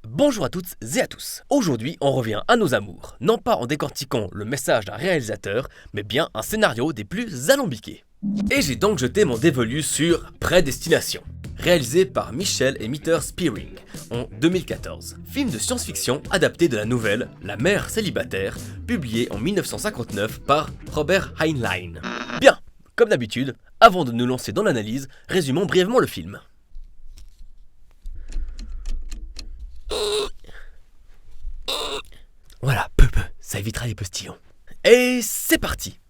Bonjour à toutes et à tous. Aujourd'hui, on revient à nos amours, non pas en décortiquant le message d'un réalisateur, mais bien un scénario des plus alambiqués. Et j'ai donc jeté mon dévolu sur Prédestination, réalisé par Michel et Peter Spearing en 2014. Film de science-fiction adapté de la nouvelle La mère célibataire, publiée en 1959 par Robert Heinlein. Bien, comme d'habitude, avant de nous lancer dans l'analyse, résumons brièvement le film. Voilà, ça évitera les postillons. Et c'est parti!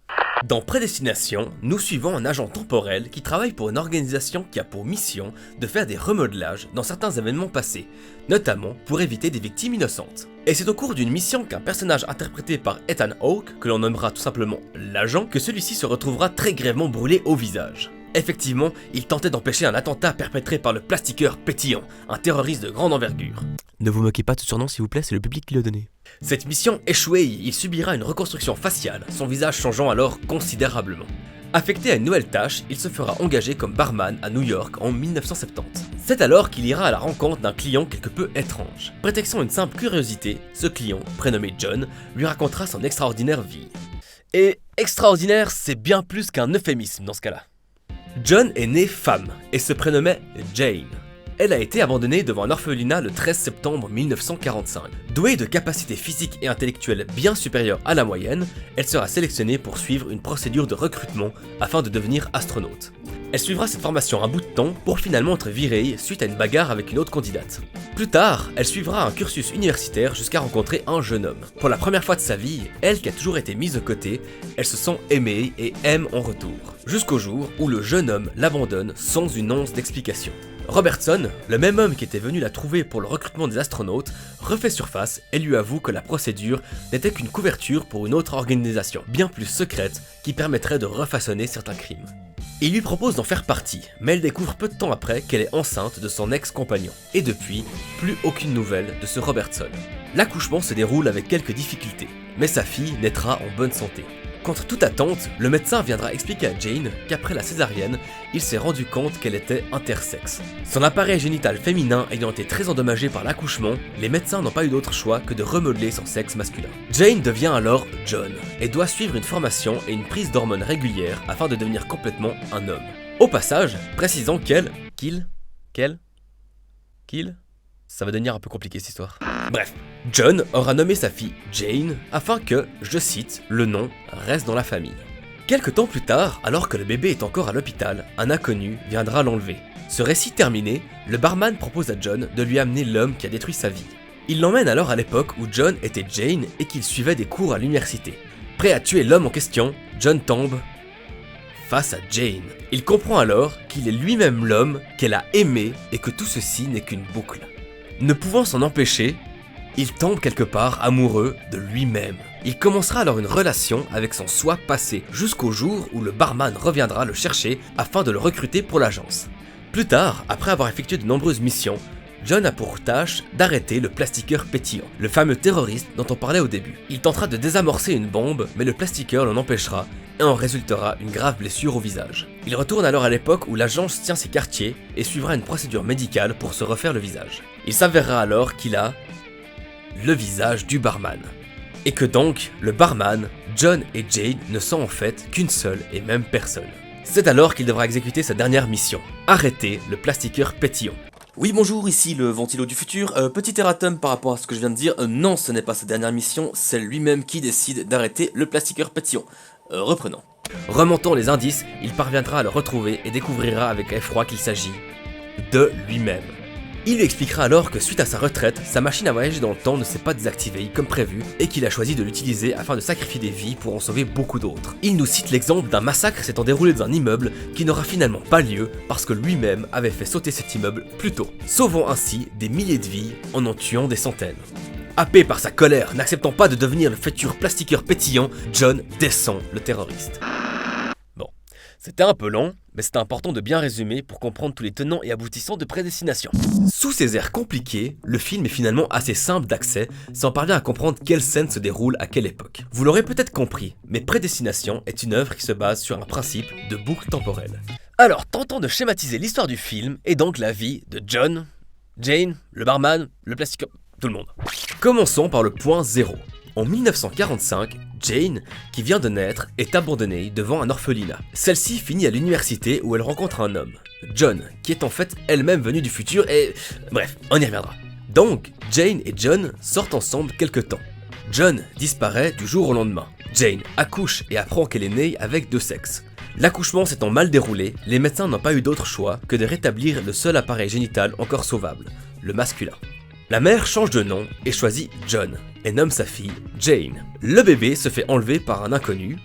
Dans Prédestination, nous suivons un agent temporel qui travaille pour une organisation qui a pour mission de faire des remodelages dans certains événements passés, notamment pour éviter des victimes innocentes. Et c'est au cours d'une mission qu'un personnage interprété par Ethan Hawke, que l'on nommera tout simplement l'agent, que celui-ci se retrouvera très grièvement brûlé au visage. Effectivement, il tentait d'empêcher un attentat perpétré par le plastiqueur pétillant, un terroriste de grande envergure. Ne vous moquez pas de ce surnom s'il vous plaît, c'est le public qui l'a donné. Cette mission échouée, il subira une reconstruction faciale, son visage changeant alors considérablement. Affecté à une nouvelle tâche, il se fera engager comme barman à New York en 1970. C'est alors qu'il ira à la rencontre d'un client quelque peu étrange. Prétextant une simple curiosité, ce client, prénommé John, lui racontera son extraordinaire vie. Et extraordinaire, c'est bien plus qu'un euphémisme dans ce cas-là. John est né femme et se prénommait Jane. Elle a été abandonnée devant un orphelinat le 13 septembre 1945. Douée de capacités physiques et intellectuelles bien supérieures à la moyenne, elle sera sélectionnée pour suivre une procédure de recrutement afin de devenir astronaute. Elle suivra cette formation un bout de temps pour finalement être virée suite à une bagarre avec une autre candidate. Plus tard, elle suivra un cursus universitaire jusqu'à rencontrer un jeune homme. Pour la première fois de sa vie, elle qui a toujours été mise de côté, elle se sent aimée et aime en retour. Jusqu'au jour où le jeune homme l'abandonne sans une once d'explication. Robertson, le même homme qui était venu la trouver pour le recrutement des astronautes, refait surface et lui avoue que la procédure n'était qu'une couverture pour une autre organisation, bien plus secrète, qui permettrait de refaçonner certains crimes. Il lui propose d'en faire partie, mais elle découvre peu de temps après qu'elle est enceinte de son ex-compagnon. Et depuis, plus aucune nouvelle de ce Robertson. L'accouchement se déroule avec quelques difficultés, mais sa fille naîtra en bonne santé. Contre toute attente, le médecin viendra expliquer à Jane qu'après la césarienne, il s'est rendu compte qu'elle était intersexe. Son appareil génital féminin ayant été très endommagé par l'accouchement, les médecins n'ont pas eu d'autre choix que de remodeler son sexe masculin. Jane devient alors John et doit suivre une formation et une prise d'hormones régulière afin de devenir complètement un homme. Au passage, précisant qu'il ça va devenir un peu compliqué cette histoire. Bref, John aura nommé sa fille Jane afin que, je cite, le nom reste dans la famille. Quelque temps plus tard, alors que le bébé est encore à l'hôpital, un inconnu viendra l'enlever. Ce récit terminé, le barman propose à John de lui amener l'homme qui a détruit sa vie. Il l'emmène alors à l'époque où John était Jane et qu'il suivait des cours à l'université. Prêt à tuer l'homme en question, John tombe face à Jane. Il comprend alors qu'il est lui-même l'homme qu'elle a aimé et que tout ceci n'est qu'une boucle. Ne pouvant s'en empêcher, il tombe quelque part amoureux de lui-même. Il commencera alors une relation avec son soi passé, jusqu'au jour où le barman reviendra le chercher afin de le recruter pour l'agence. Plus tard, après avoir effectué de nombreuses missions, John a pour tâche d'arrêter le plastiqueur pétillant, le fameux terroriste dont on parlait au début. Il tentera de désamorcer une bombe, mais le plastiqueur l'en empêchera et en résultera une grave blessure au visage. Il retourne alors à l'époque où l'agence tient ses quartiers et suivra une procédure médicale pour se refaire le visage. Il s'avérera alors qu'il a le visage du barman. Et que donc, le barman, John et Jane ne sont en fait qu'une seule et même personne. C'est alors qu'il devra exécuter sa dernière mission, arrêter le plastiqueur pétillant. Oui bonjour, ici le ventilo du futur. Petit erratum par rapport à ce que je viens de dire, non ce n'est pas sa dernière mission, c'est lui-même qui décide d'arrêter le plastiqueur pétillant. Reprenons. Remontant les indices, il parviendra à le retrouver et découvrira avec effroi qu'il s'agit de lui-même. Il lui expliquera alors que suite à sa retraite, sa machine à voyager dans le temps ne s'est pas désactivée comme prévu et qu'il a choisi de l'utiliser afin de sacrifier des vies pour en sauver beaucoup d'autres. Il nous cite l'exemple d'un massacre s'étant déroulé dans un immeuble qui n'aura finalement pas lieu parce que lui-même avait fait sauter cet immeuble plus tôt, sauvant ainsi des milliers de vies en en tuant des centaines. Happé par sa colère, n'acceptant pas de devenir le futur plastiqueur pétillant, John descend le terroriste. Bon, C'était un peu long, mais c'était important de bien résumer pour comprendre tous les tenants et aboutissants de Prédestination. Sous ces airs compliqués, le film est finalement assez simple d'accès si on parvient à comprendre quelle scène se déroule à quelle époque. Vous l'aurez peut-être compris, mais Prédestination est une œuvre qui se base sur un principe de boucle temporelle. Alors, tentons de schématiser l'histoire du film et donc la vie de John, Jane, le barman, le plastique... tout le monde. Commençons par le point 0. En 1945, Jane, qui vient de naître, est abandonnée devant un orphelinat. Celle-ci finit à l'université où elle rencontre un homme, John, qui est en fait elle-même venue du futur et... Bref, on y reviendra. Donc, Jane et John sortent ensemble quelque temps. John disparaît du jour au lendemain. Jane accouche et apprend qu'elle est née avec 2 sexes. L'accouchement s'étant mal déroulé, les médecins n'ont pas eu d'autre choix que de rétablir le seul appareil génital encore sauvable, le masculin. La mère change de nom et choisit John, et nomme sa fille Jane. Le bébé se fait enlever par un inconnu.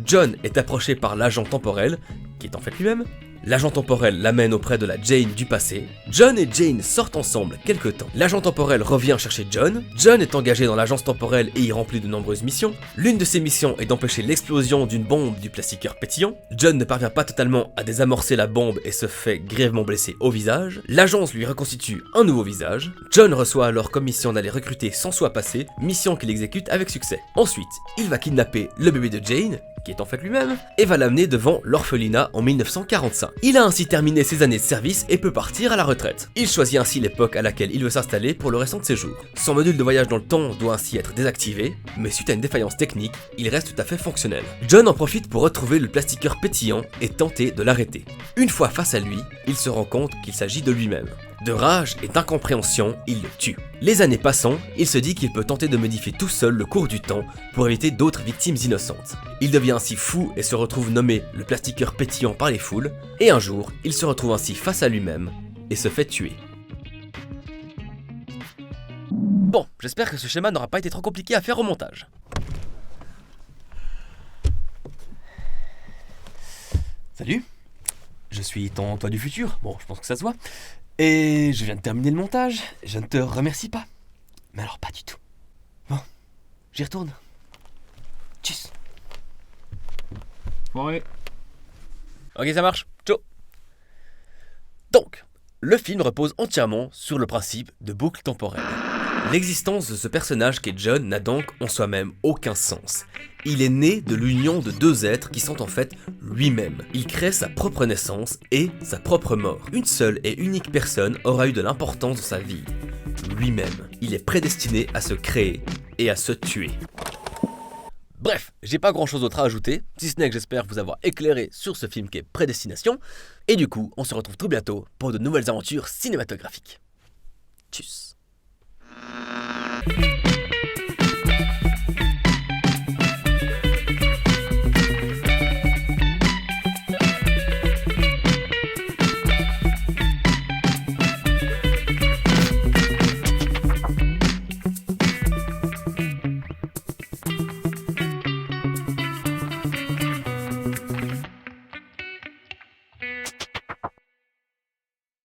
John est approché par l'agent temporel, qui est en fait lui-même. L'agent temporel l'amène auprès de la Jane du passé. John et Jane sortent ensemble quelque temps. L'agent temporel revient chercher John. John est engagé dans l'agence temporelle et y remplit de nombreuses missions. L'une de ces missions est d'empêcher l'explosion d'une bombe du plastiqueur pétillant. John ne parvient pas totalement à désamorcer la bombe et se fait grièvement blesser au visage. L'agence lui reconstitue un nouveau visage. John reçoit alors comme mission d'aller recruter sans soi passé, mission qu'il exécute avec succès. Ensuite, il va kidnapper le bébé de Jane, qui est en fait lui-même, et va l'amener devant l'orphelinat en 1945. Il a ainsi terminé ses années de service et peut partir à la retraite. Il choisit ainsi l'époque à laquelle il veut s'installer pour le restant de ses jours. Son module de voyage dans le temps doit ainsi être désactivé, mais suite à une défaillance technique, il reste tout à fait fonctionnel. John en profite pour retrouver le plastiqueur pétillant et tenter de l'arrêter. Une fois face à lui, il se rend compte qu'il s'agit de lui-même. De rage et d'incompréhension, il le tue. Les années passant, il se dit qu'il peut tenter de modifier tout seul le cours du temps pour éviter d'autres victimes innocentes. Il devient ainsi fou et se retrouve nommé le plastiqueur pétillant par les foules, et un jour, il se retrouve ainsi face à lui-même et se fait tuer. Bon, j'espère que ce schéma n'aura pas été trop compliqué à faire au montage. Salut, je suis ton toi du futur, bon je pense que ça se voit. Et je viens de terminer le montage, je ne te remercie pas. Mais alors pas du tout. Bon, j'y retourne. Tchuss. Ouais. Ok, ça marche. Ciao. Donc, le film repose entièrement sur le principe de boucle temporelle. L'existence de ce personnage qu'est John n'a donc en soi-même aucun sens. Il est né de l'union de 2 êtres qui sont en fait lui-même. Il crée sa propre naissance et sa propre mort. Une seule et unique personne aura eu de l'importance dans sa vie. Lui-même. Il est prédestiné à se créer et à se tuer. Bref, j'ai pas grand chose d'autre à ajouter, si ce n'est que j'espère vous avoir éclairé sur ce film qu'est Prédestination. Et du coup, on se retrouve tout bientôt pour de nouvelles aventures cinématographiques. Tchuss.